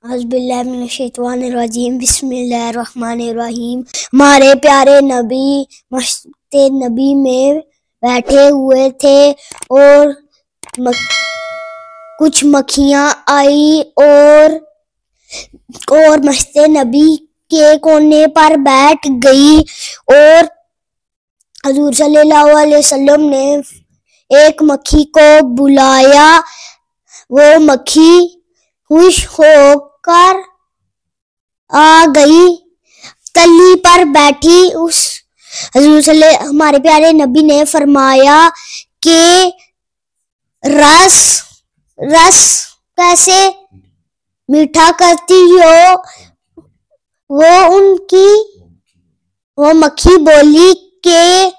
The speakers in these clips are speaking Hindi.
औज़ुबिल्लाहिमिनश्शैतानिर्रजीम बिस्मिल्लाहिर्रहमानिर्रहीम। हमारे प्यारे नबी मस्जिद नबी में बैठे हुए थे और कुछ मक्खियाँ आई और मस्जिद नबी के कोने पर बैठ गई और हजूर सल्लल्लाहु अलैहि वसल्लम ने एक मक्खी को बुलाया। वो मक्खी खुश होकर आ गई, तली पर बैठी। उस हमारे प्यारे नबी ने फरमाया कि रस कैसे मीठा करती हो। वो मक्खी बोली कि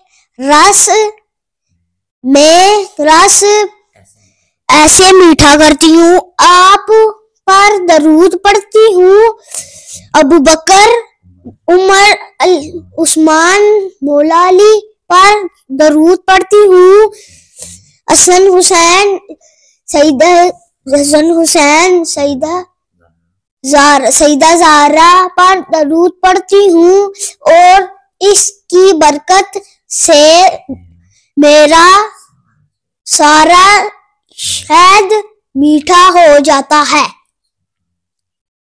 मैं रस ऐसे मीठा करती हूँ, आप पर दरूद पढ़ती हूँ, अबू बकर, उमर, उस्मान, मौला अली पर दरूद पढ़ती हूँ, हसन हुसैन, सईदा ज़हरा पर दरूद पढ़ती हूँ और इसकी बरकत से मेरा सारा शहद मीठा हो जाता है।